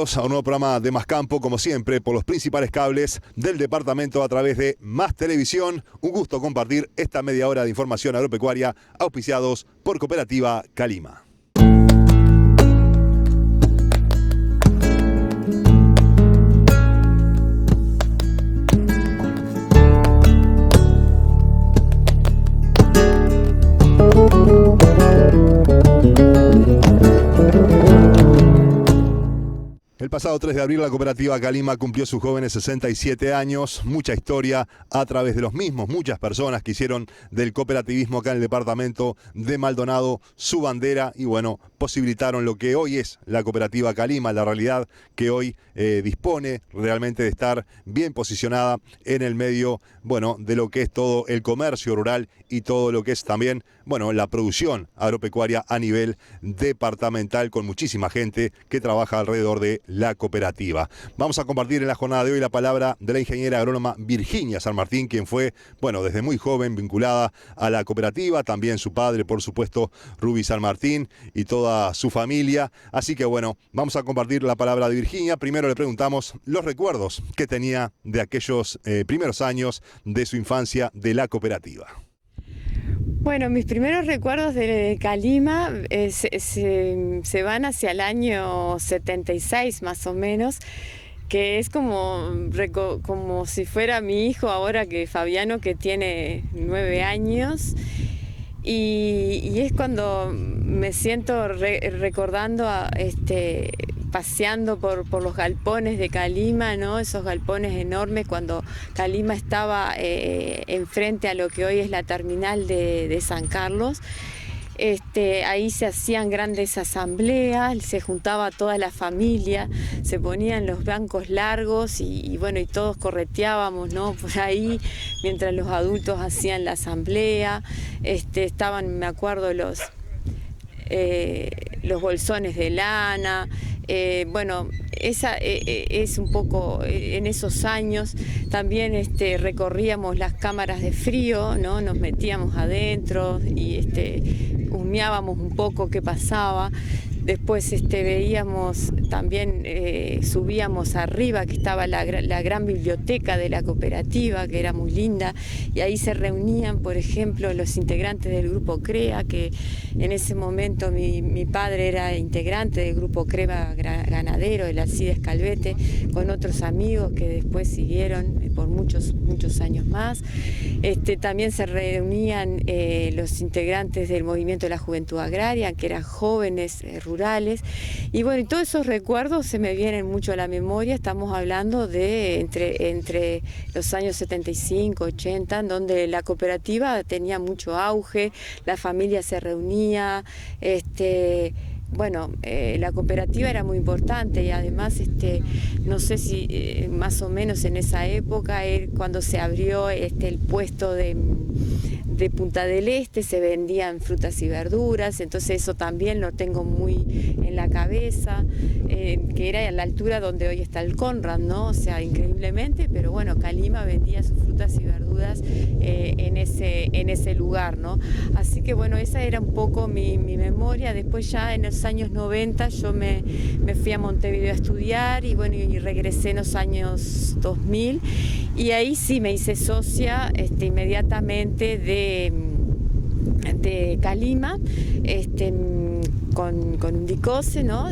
Bienvenidos a un nuevo programa de Más Campo, como siempre, por los principales cables del departamento a través de Más Televisión. Un gusto compartir esta media hora de información agropecuaria auspiciados por Cooperativa Calima. El pasado 3 de abril la Cooperativa Calima cumplió sus jóvenes 67 años, mucha historia a través de los mismos, muchas personas que hicieron del cooperativismo acá en el departamento de Maldonado su bandera y bueno, posibilitaron lo que hoy es la Cooperativa Calima, la realidad que hoy dispone realmente de estar bien posicionada en el medio, bueno, de lo que es todo el comercio rural y todo lo que es también, bueno, la producción agropecuaria a nivel departamental con muchísima gente que trabaja alrededor de la cooperativa. Vamos a compartir en la jornada de hoy la palabra de la ingeniera agrónoma Virginia San Martín, quien fue, bueno, desde muy joven vinculada a la cooperativa, también su padre, por supuesto, Rubi San Martín y toda su familia. Así que bueno, vamos a compartir la palabra de Virginia. Primero le preguntamos los recuerdos que tenía de aquellos primeros años de su infancia de la cooperativa. Bueno, mis primeros recuerdos de Calima se van hacia el año 76 más o menos, que es como si fuera mi hijo ahora, que Fabiano, que tiene 9 años. Y es cuando me siento recordando paseando por los galpones de Calima, ¿no? Esos galpones enormes cuando Calima estaba enfrente a lo que hoy es la terminal de San Carlos. Ahí se hacían grandes asambleas, se juntaba toda la familia, se ponían los bancos largos y bueno, y todos correteábamos, ¿no? Por ahí, mientras los adultos hacían la asamblea. Estaban, me acuerdo, los bolsones de lana. Bueno, esa es un poco en esos años. También recorríamos las cámaras de frío, ¿no? Nos metíamos adentro y humeábamos un poco qué pasaba. Después veíamos también, subíamos arriba, que estaba la gran biblioteca de la cooperativa, que era muy linda, y ahí se reunían, por ejemplo, los integrantes del grupo CREA, que en ese momento mi padre era integrante del grupo CREA ganadero, el Alcides Calvete, con otros amigos que después siguieron por muchos años más. También se reunían los integrantes del movimiento de la Juventud Agraria, que eran jóvenes rurales, y bueno, y todos esos recuerdos se me vienen mucho a la memoria. Estamos hablando de entre los años 75, 80, en donde la cooperativa tenía mucho auge, la familia se reunía, bueno, la cooperativa era muy importante y además, no sé si más o menos en esa época, cuando se abrió el puesto de Punta del Este, se vendían frutas y verduras, entonces eso también lo tengo muy en la cabeza, que era a la altura donde hoy está el Conrad, ¿no? O sea, increíblemente, pero bueno, Calima vendía sus frutas y verduras en ese lugar, ¿no? Así que bueno, esa era un poco mi memoria. Después ya en los años 90 yo me fui a Montevideo a estudiar y bueno, y regresé en los años 2000 y ahí sí me hice socia inmediatamente de Calima, con Undicose, ¿no?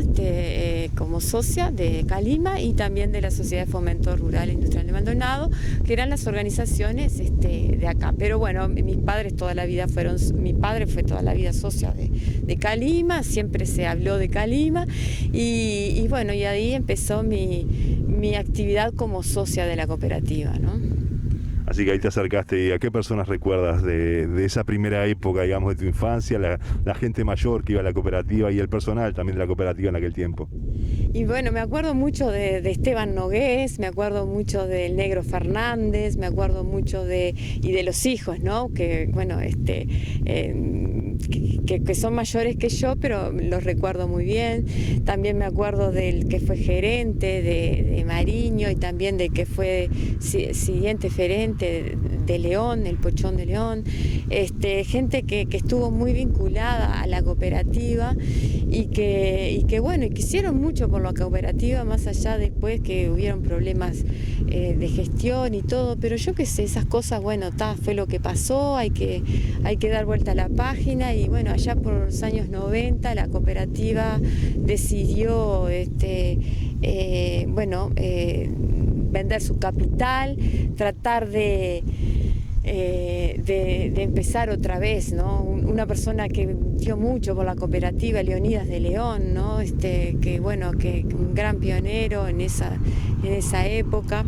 Como socia de Calima y también de la Sociedad de Fomento Rural e Industrial de Maldonado, que eran las organizaciones de acá. Pero bueno, mi padre fue toda la vida socia de Calima, siempre se habló de Calima y bueno, y ahí empezó mi actividad como socia de la cooperativa, ¿no? Así que ahí te acercaste. ¿A qué personas recuerdas de esa primera época, digamos, de tu infancia, la gente mayor que iba a la cooperativa y el personal también de la cooperativa en aquel tiempo? Y bueno, me acuerdo mucho de Esteban Nogués, me acuerdo mucho del Negro Fernández, me acuerdo mucho de los hijos, ¿no? Que bueno, que son mayores que yo, pero los recuerdo muy bien. También me acuerdo del que fue gerente de Mariño y también del que fue siguiente gerente de León, el Pochón de León, gente que estuvo muy vinculada a la cooperativa y que bueno, y que hicieron mucho por la cooperativa, más allá después que hubieron problemas de gestión y todo, pero yo qué sé, esas cosas, bueno, fue lo que pasó, hay que dar vuelta a la página y bueno, allá por los años 90 la cooperativa decidió vender su capital, tratar de empezar otra vez, ¿no? Una persona que dio mucho por la cooperativa, Leonidas de León, ¿no? Que un gran pionero en esa época.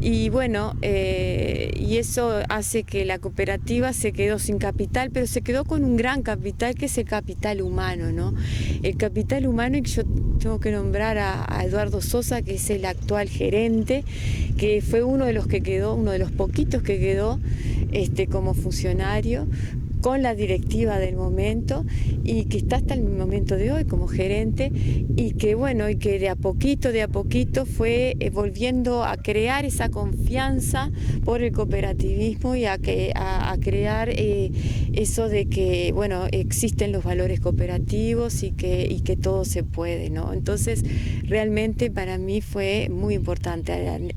Y bueno, y eso hace que la cooperativa se quedó sin capital, pero se quedó con un gran capital, que es el capital humano, ¿no? El capital humano, y yo tengo que nombrar a Eduardo Sosa, que es el actual gerente, que fue uno de los que quedó, uno de los poquitos que quedó como funcionario, con la directiva del momento y que está hasta el momento de hoy como gerente y que bueno, y que de a poquito fue volviendo a crear esa confianza por el cooperativismo y a crear eso de que bueno, existen los valores cooperativos y que todo se puede, ¿no? Entonces realmente para mí fue muy importante.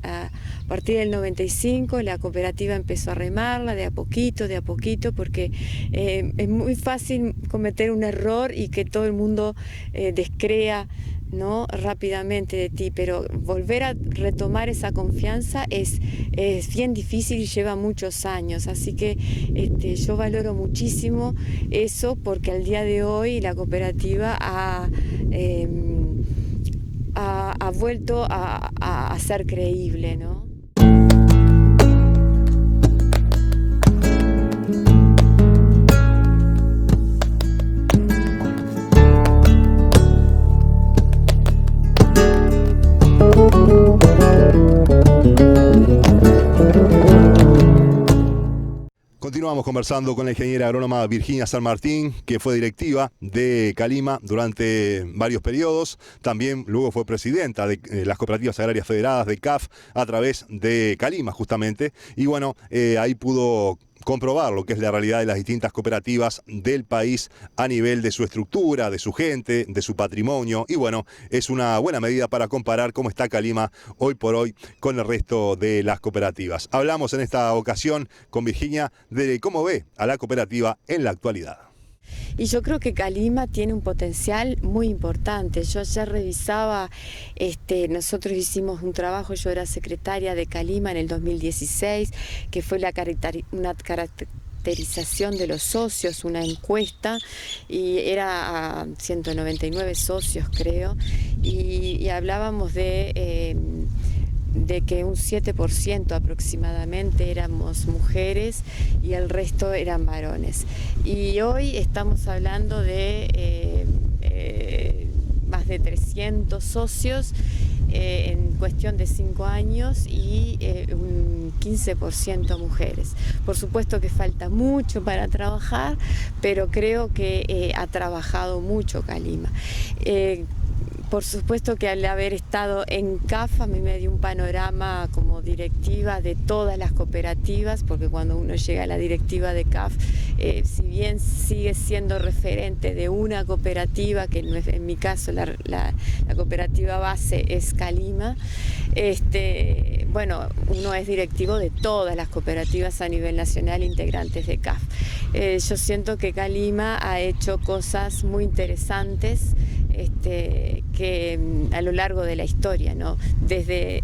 A partir del 95 la cooperativa empezó a remarla de a poquito, porque es muy fácil cometer un error y que todo el mundo descrea, ¿no? Rápidamente de ti, pero volver a retomar esa confianza es bien difícil y lleva muchos años, así que yo valoro muchísimo eso, porque al día de hoy la cooperativa ha vuelto a ser creíble, ¿no? Continuamos conversando con la ingeniera agrónoma Virginia San Martín, que fue directiva de Calima durante varios periodos. También luego fue presidenta de las Cooperativas Agrarias Federadas, de CAF, a través de Calima, justamente. Y bueno, ahí pudo comprobar lo que es la realidad de las distintas cooperativas del país a nivel de su estructura, de su gente, de su patrimonio. Y bueno, es una buena medida para comparar cómo está Calima hoy por hoy con el resto de las cooperativas. Hablamos en esta ocasión con Virginia de cómo ve a la cooperativa en la actualidad. Y yo creo que Calima tiene un potencial muy importante. Yo ayer revisaba, nosotros hicimos un trabajo, yo era secretaria de Calima en el 2016, que fue una caracterización de los socios, una encuesta, y era a 199 socios, creo, y hablábamos de que un 7% aproximadamente éramos mujeres y el resto eran varones. Y hoy estamos hablando de más de 300 socios en cuestión de 5 años y un 15% mujeres. Por supuesto que falta mucho para trabajar, pero creo que ha trabajado mucho Calima. Por supuesto que al haber estado en CAF a mí me dio un panorama como directiva de todas las cooperativas, porque cuando uno llega a la directiva de CAF, si bien sigue siendo referente de una cooperativa, que no es, en mi caso la cooperativa base es Calima, bueno, uno es directivo de todas las cooperativas a nivel nacional integrantes de CAF. Yo siento que Calima ha hecho cosas muy interesantes que a lo largo de la historia, ¿no? Desde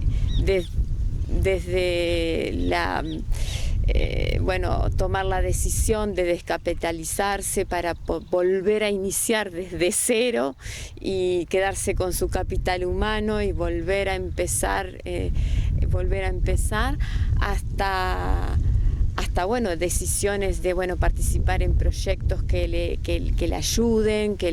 tomar la decisión de descapitalizarse para volver a iniciar desde cero y quedarse con su capital humano y volver a empezar hasta bueno, decisiones de bueno, participar en proyectos que le ayuden, que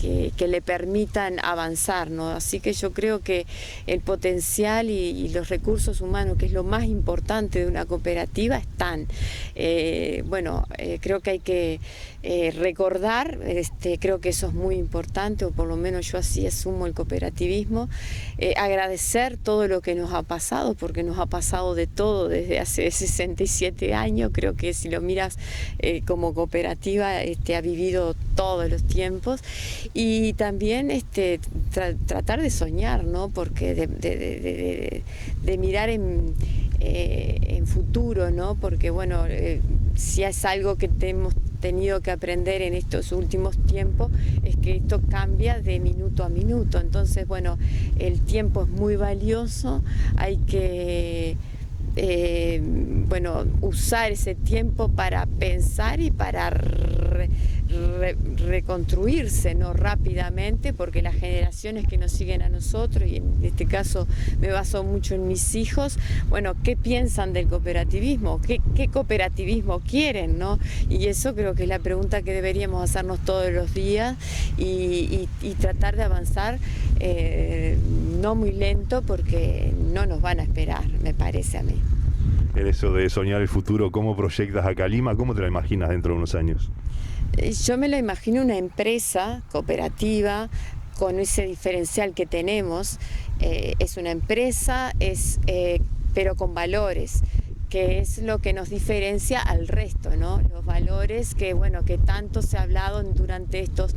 que le permitan avanzar, ¿no? Así que yo creo que el potencial y los recursos humanos, que es lo más importante de una cooperativa, están. Creo que hay que recordar, creo que eso es muy importante, o por lo menos yo así asumo el cooperativismo, agradecer todo lo que nos ha pasado, porque nos ha pasado de todo desde hace 67 años, creo que si lo miras como cooperativa, ha vivido todos los tiempos, y también tratar de soñar, ¿no? Porque de mirar en futuro, ¿no? Porque bueno, si es algo que hemos tenido que aprender en estos últimos tiempos, es que esto cambia de minuto a minuto. Entonces, bueno, el tiempo es muy valioso, hay que usar ese tiempo para pensar y para reconstruirse, ¿no? Rápidamente, porque las generaciones que nos siguen a nosotros, y en este caso me baso mucho en mis hijos, bueno, ¿qué piensan del cooperativismo? ¿Qué cooperativismo quieren, ¿no? Y eso creo que es la pregunta que deberíamos hacernos todos los días y tratar de avanzar no muy lento, porque no nos van a esperar, me parece a mí. En eso de soñar el futuro, ¿cómo proyectas a Calima? ¿Cómo te la imaginas dentro de unos años? Yo me lo imagino una empresa cooperativa con ese diferencial que tenemos. Es una empresa, pero con valores, que es lo que nos diferencia al resto, ¿no? Los valores que tanto se ha hablado durante estos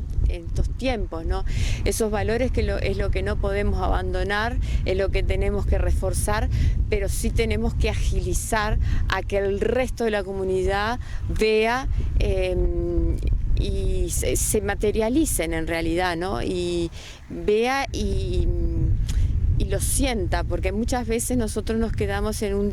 tiempos, ¿no? Esos valores es lo que no podemos abandonar, es lo que tenemos que reforzar, pero sí tenemos que agilizar a que el resto de la comunidad vea y se materialicen en realidad, ¿no? Y vea y lo sienta, porque muchas veces nosotros nos quedamos en un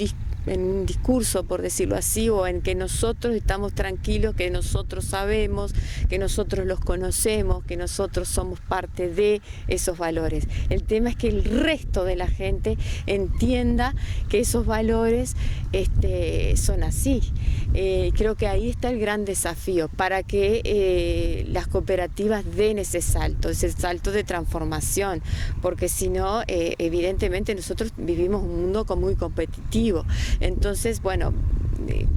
discurso, por decirlo así, o en que nosotros estamos tranquilos, que nosotros sabemos, que nosotros los conocemos, que nosotros somos parte de esos valores. El tema es que el resto de la gente entienda que esos valores son así. Creo que ahí está el gran desafío, para que las cooperativas den ese salto de transformación, porque si no, evidentemente nosotros vivimos un mundo muy competitivo. Entonces, bueno,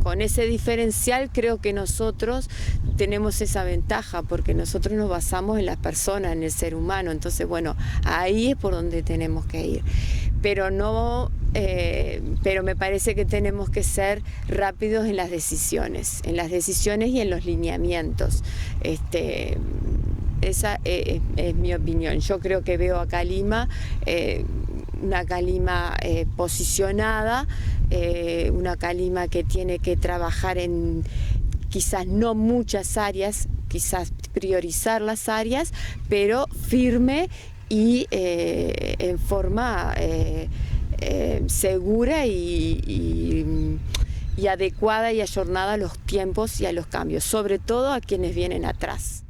con ese diferencial creo que nosotros tenemos esa ventaja, porque nosotros nos basamos en las personas, en el ser humano. Entonces, bueno, ahí es por donde tenemos que ir. Pero me parece que tenemos que ser rápidos en las decisiones y en los lineamientos. Esa es mi opinión. Yo creo que veo a Calima, una Calima posicionada, una Calima que tiene que trabajar en quizás no muchas áreas, quizás priorizar las áreas, pero firme y en forma segura y adecuada y ayornada a los tiempos y a los cambios, sobre todo a quienes vienen atrás.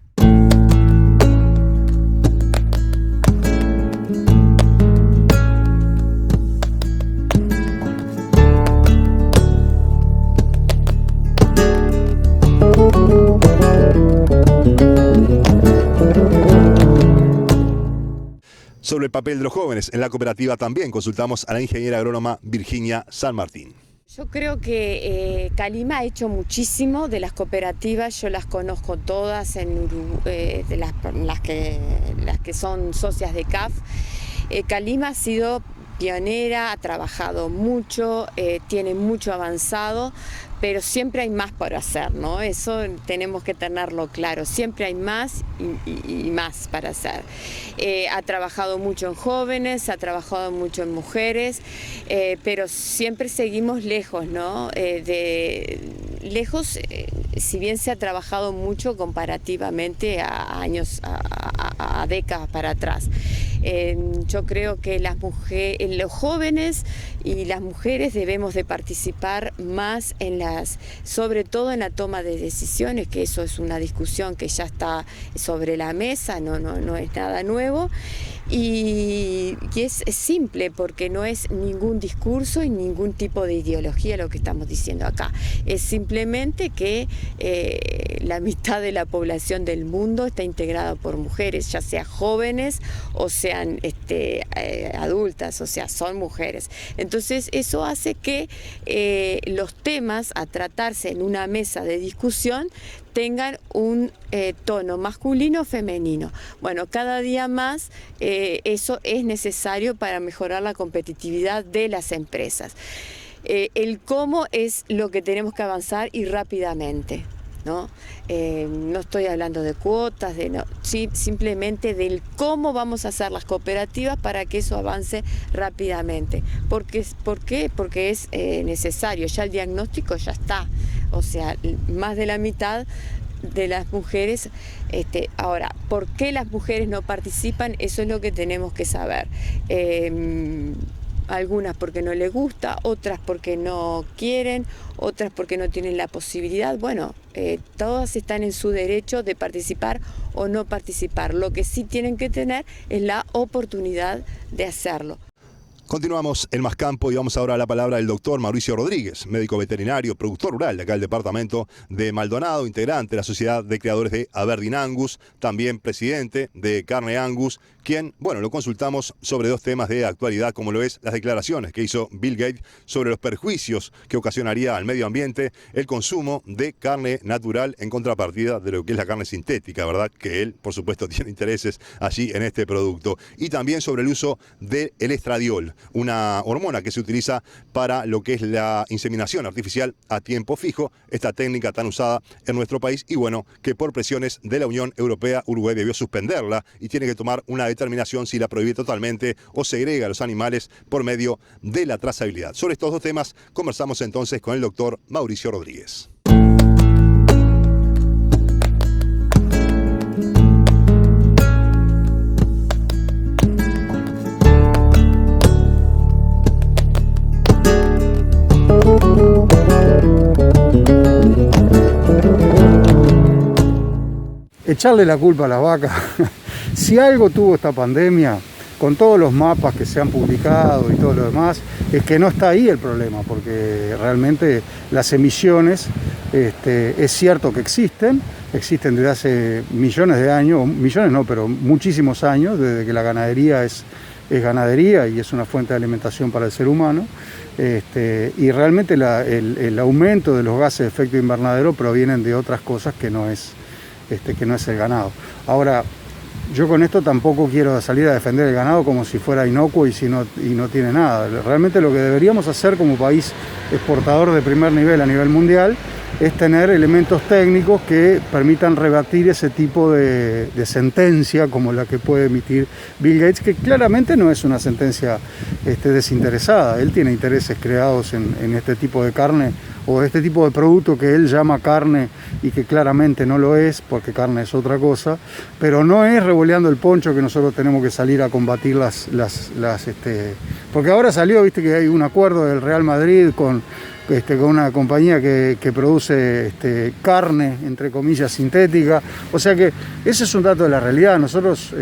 Sobre el papel de los jóvenes en la cooperativa también consultamos a la ingeniera agrónoma Virginia San Martín. Yo creo que Calima ha hecho muchísimo de las cooperativas, yo las conozco todas, las que son socias de CAF. Calima ha sido pionera, ha trabajado mucho, tiene mucho avanzado, pero siempre hay más por hacer, ¿no? Eso tenemos que tenerlo claro, siempre hay más y más para hacer. Ha trabajado mucho en jóvenes, ha trabajado mucho en mujeres, pero siempre seguimos lejos, ¿no? Lejos, si bien se ha trabajado mucho comparativamente a años, a décadas para atrás. Yo creo que los jóvenes y las mujeres debemos de participar más sobre todo en la toma de decisiones, que eso es una discusión que ya está sobre la mesa, no es nada nuevo, y es simple porque no es ningún discurso y ningún tipo de ideología lo que estamos diciendo acá. Es simplemente que la mitad de la población del mundo está integrada por mujeres, ya sea jóvenes o sean adultas, o sea, son mujeres. Entonces eso hace que los temas a tratarse en una mesa de discusión tengan un tono masculino o femenino. Bueno, cada día más eso es necesario para mejorar la competitividad de las empresas. El cómo es lo que tenemos que avanzar y rápidamente, ¿no? No estoy hablando de cuotas, sí, simplemente del cómo vamos a hacer las cooperativas para que eso avance rápidamente. ¿Por qué? Porque es necesario, ya el diagnóstico ya está, o sea, más de la mitad de las mujeres. Ahora, ¿por qué las mujeres no participan? Eso es lo que tenemos que saber. Algunas porque no les gusta, otras porque no quieren, otras porque no tienen la posibilidad. Bueno, todas están en su derecho de participar o no participar. Lo que sí tienen que tener es la oportunidad de hacerlo. Continuamos en Más Campo y vamos ahora a la palabra del doctor Mauricio Rodríguez, médico veterinario, productor rural de acá del departamento de Maldonado, integrante de la Sociedad de Creadores de Aberdeen Angus, también presidente de Carne Angus, quien, bueno, lo consultamos sobre dos temas de actualidad, como lo es las declaraciones que hizo Bill Gates sobre los perjuicios que ocasionaría al medio ambiente el consumo de carne natural en contrapartida de lo que es la carne sintética, ¿verdad? Que él, por supuesto, tiene intereses allí en este producto. Y también sobre el uso del estradiol, una hormona que se utiliza para lo que es la inseminación artificial a tiempo fijo, esta técnica tan usada en nuestro país y bueno, que por presiones de la Unión Europea, Uruguay debió suspenderla y tiene que tomar una determinación si la prohíbe totalmente o segrega a los animales por medio de la trazabilidad. Sobre estos dos temas conversamos entonces con el doctor Mauricio Rodríguez. Echarle la culpa a las vacas. Si algo tuvo esta pandemia, con todos los mapas que se han publicado y todo lo demás, es que no está ahí el problema, porque realmente las emisiones, es cierto que existen desde hace millones de años, millones no, pero muchísimos años, desde que la ganadería es ganadería y es una fuente de alimentación para el ser humano. Y realmente el aumento de los gases de efecto invernadero provienen de otras cosas que no es el ganado. Ahora, yo con esto tampoco quiero salir a defender el ganado como si fuera inocuo y no tiene nada. Realmente lo que deberíamos hacer como país exportador de primer nivel a nivel mundial es tener elementos técnicos que permitan rebatir ese tipo de sentencia como la que puede emitir Bill Gates, que claramente no es una sentencia desinteresada. Él tiene intereses creados en este tipo de carne o este tipo de producto que él llama carne y que claramente no lo es, porque carne es otra cosa, pero no es revoleando el poncho que nosotros tenemos que salir a combatir porque ahora salió, viste, que hay un acuerdo del Real Madrid con una compañía que produce carne, entre comillas, sintética. O sea que ese es un dato de la realidad. Nosotros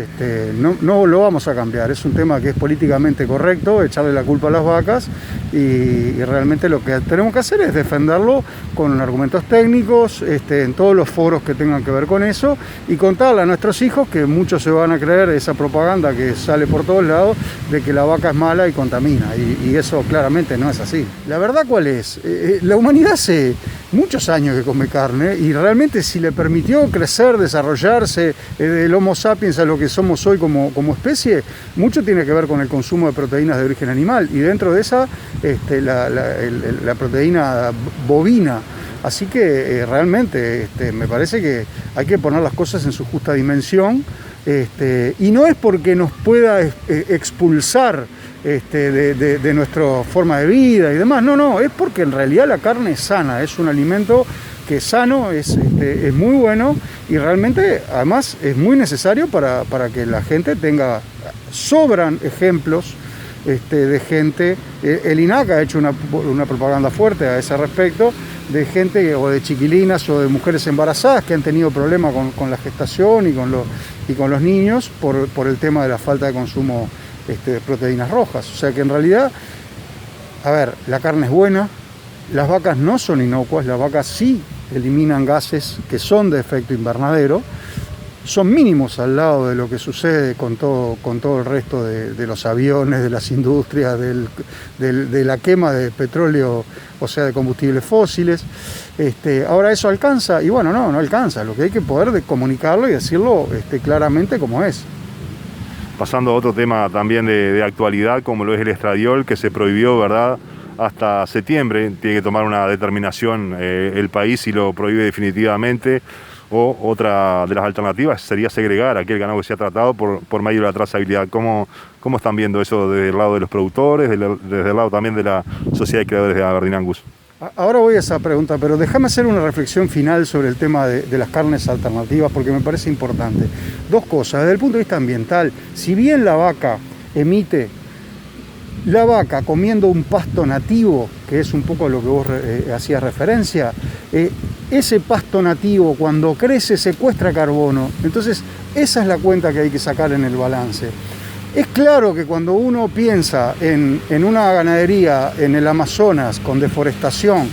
no lo vamos a cambiar. Es un tema que es políticamente correcto, echarle la culpa a las vacas y realmente lo que tenemos que hacer es defenderlo con argumentos técnicos, en todos los foros que tengan que ver con eso y contarle a nuestros hijos, que muchos se van a creer esa propaganda que sale por todos lados de que la vaca es mala y contamina y eso claramente no es así. La verdad, ¿cuál es? La humanidad hace muchos años que come carne y realmente si le permitió crecer, desarrollarse del Homo sapiens a lo que somos hoy como especie, mucho tiene que ver con el consumo de proteínas de origen animal y dentro de esa la proteína bovina. Así que realmente me parece que hay que poner las cosas en su justa dimensión y no es porque nos pueda expulsar de nuestra forma de vida y demás, no, es porque en realidad la carne es sana, es un alimento que es sano, es muy bueno y realmente además es muy necesario para que la gente sobran ejemplos de gente. El INAC ha hecho una propaganda fuerte a ese respecto, de gente o de chiquilinas o de mujeres embarazadas que han tenido problemas con la gestación y con los niños por el tema de la falta de consumo de proteínas rojas. O sea que en realidad, a ver, la carne es buena, las vacas no son inocuas, las vacas sí eliminan gases que son de efecto invernadero, son mínimos al lado de lo que sucede con todo el resto de los aviones, de las industrias, de la quema de petróleo, o sea, de combustibles fósiles. Ahora eso alcanza, y bueno, no alcanza, lo que hay que poder comunicarlo y decirlo claramente como es. Pasando a otro tema también de actualidad, como lo es el estradiol, que se prohibió, ¿verdad?, hasta septiembre. Tiene que tomar una determinación el país si lo prohíbe definitivamente, o otra de las alternativas sería segregar aquel ganado que se ha tratado por medio de la trazabilidad. ¿Cómo están viendo eso desde el lado de los productores, desde el lado también de la Sociedad de Criadores de Aberdeen Angus? Ahora voy a esa pregunta, pero déjame hacer una reflexión final sobre el tema de las carnes alternativas, porque me parece importante. Dos cosas. Desde el punto de vista ambiental, si bien la vaca comiendo un pasto nativo, que es un poco lo que vos hacías referencia, ese pasto nativo cuando crece secuestra carbono. Entonces esa es la cuenta que hay que sacar en el balance. Es claro que cuando uno piensa en una ganadería en el Amazonas con deforestación,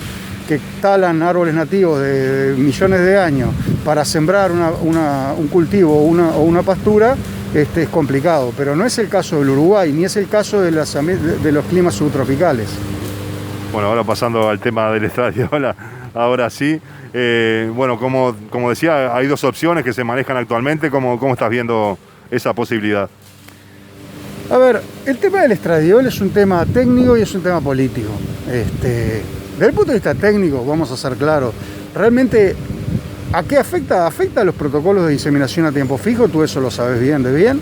que talan árboles nativos de millones de años para sembrar un cultivo o una pastura, es complicado, pero no es el caso del Uruguay, ni es el caso de los climas subtropicales. Bueno, ahora pasando al tema del estradiol, ahora sí. Bueno, como decía, hay dos opciones que se manejan actualmente. ¿Cómo estás viendo esa posibilidad? A ver, el tema del estradiol es un tema técnico y es un tema político. Desde el punto de vista técnico, vamos a ser claros, realmente, ¿a qué afecta? Afecta a los protocolos de inseminación a tiempo fijo, tú eso lo sabes bien de bien.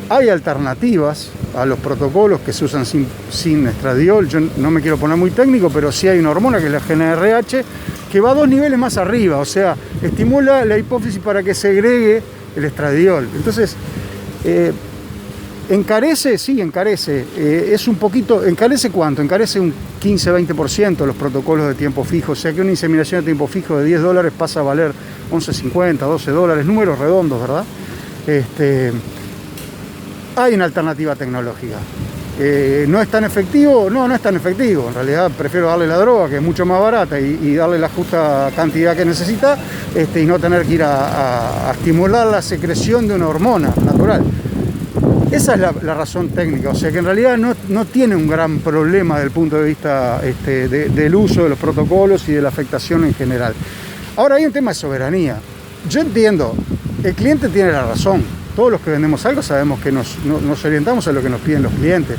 Hay alternativas a los protocolos que se usan sin estradiol. Yo no me quiero poner muy técnico, pero sí hay una hormona que es la GnRH, que va 2 niveles más arriba, o sea, estimula la hipófisis para que segregue el estradiol. Entonces, ¿encarece? Sí, encarece. Es un poquito, ¿encarece cuánto? Encarece un 15-20% los protocolos de tiempo fijo, o sea que una inseminación de tiempo fijo de $10 pasa a valer $11.50, $12, números redondos, ¿verdad? Hay una alternativa tecnológica. ¿No es tan efectivo? No es tan efectivo. En realidad prefiero darle la droga, que es mucho más barata, y darle la justa cantidad que necesita, y no tener que ir a estimular la secreción de una hormona natural. Esa es la razón técnica, o sea que en realidad no tiene un gran problema desde el punto de vista del uso de los protocolos y de la afectación en general. Ahora hay un tema de soberanía. Yo entiendo, el cliente tiene la razón. Todos los que vendemos algo sabemos que nos orientamos a lo que nos piden los clientes.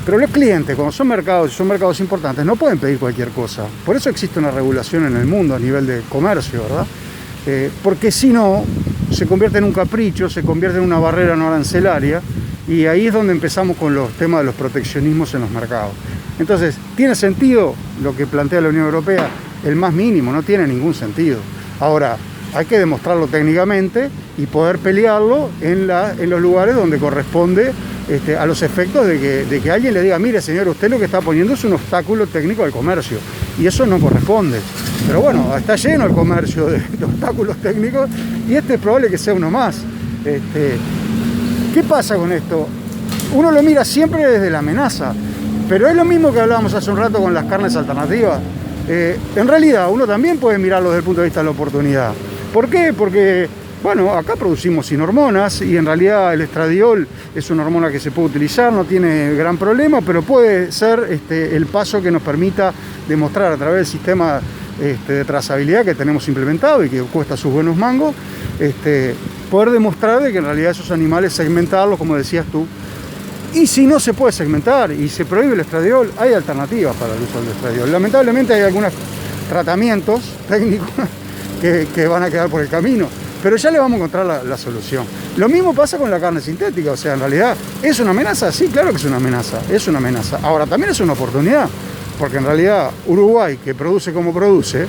Pero los clientes, cuando son mercados importantes, no pueden pedir cualquier cosa. Por eso existe una regulación en el mundo a nivel de comercio, ¿verdad? Porque si no, se convierte en un capricho, se convierte en una barrera no arancelaria, y ahí es donde empezamos con los temas de los proteccionismos en los mercados. Entonces, ¿tiene sentido lo que plantea la Unión Europea? El más mínimo, no tiene ningún sentido. Ahora, hay que demostrarlo técnicamente y poder pelearlo en los lugares donde corresponde, a los efectos de que alguien le diga: mire señor, usted lo que está poniendo es un obstáculo técnico al comercio, y eso no corresponde. Pero bueno, está lleno el comercio de obstáculos técnicos, y es probable que sea uno más. ¿Qué pasa con esto? Uno lo mira siempre desde la amenaza, pero es lo mismo que hablábamos hace un rato con las carnes alternativas. En realidad uno también puede mirarlo desde el punto de vista de la oportunidad. ¿Por qué? Porque, bueno, acá producimos sin hormonas, y en realidad el estradiol es una hormona que se puede utilizar, no tiene gran problema, pero puede ser el paso que nos permita demostrar a través del sistema de trazabilidad que tenemos implementado y que cuesta sus buenos mangos, poder demostrar de que en realidad esos animales, segmentarlos, como decías tú. Y si no se puede segmentar y se prohíbe el estradiol, hay alternativas para el uso del estradiol. Lamentablemente hay algunos tratamientos técnicos que van a quedar por el camino, pero ya le vamos a encontrar la solución. Lo mismo pasa con la carne sintética, o sea, en realidad, ¿es una amenaza? Sí, claro que es una amenaza. Ahora, también es una oportunidad, porque en realidad Uruguay, que produce como produce,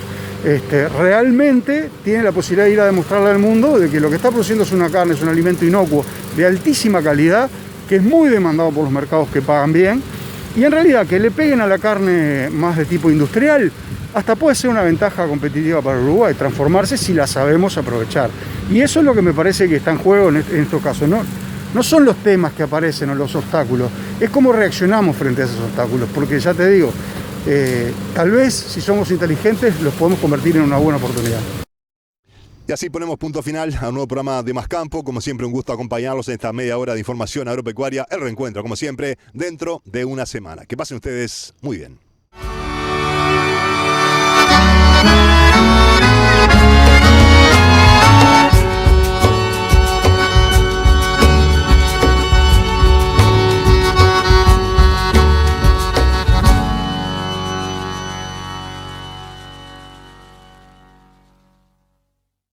realmente tiene la posibilidad de ir a demostrarle al mundo de que lo que está produciendo es una carne, es un alimento inocuo, de altísima calidad, que es muy demandado por los mercados que pagan bien, y en realidad que le peguen a la carne más de tipo industrial hasta puede ser una ventaja competitiva para Uruguay, transformarse si la sabemos aprovechar. Y eso es lo que me parece que está en juego en estos casos. No son los temas que aparecen o los obstáculos, es cómo reaccionamos frente a esos obstáculos, porque ya te digo, tal vez si somos inteligentes los podemos convertir en una buena oportunidad. Y así ponemos punto final a un nuevo programa de Más Campo. Como siempre, un gusto acompañarlos en esta media hora de información agropecuaria. El reencuentro, como siempre, dentro de una semana. Que pasen ustedes muy bien.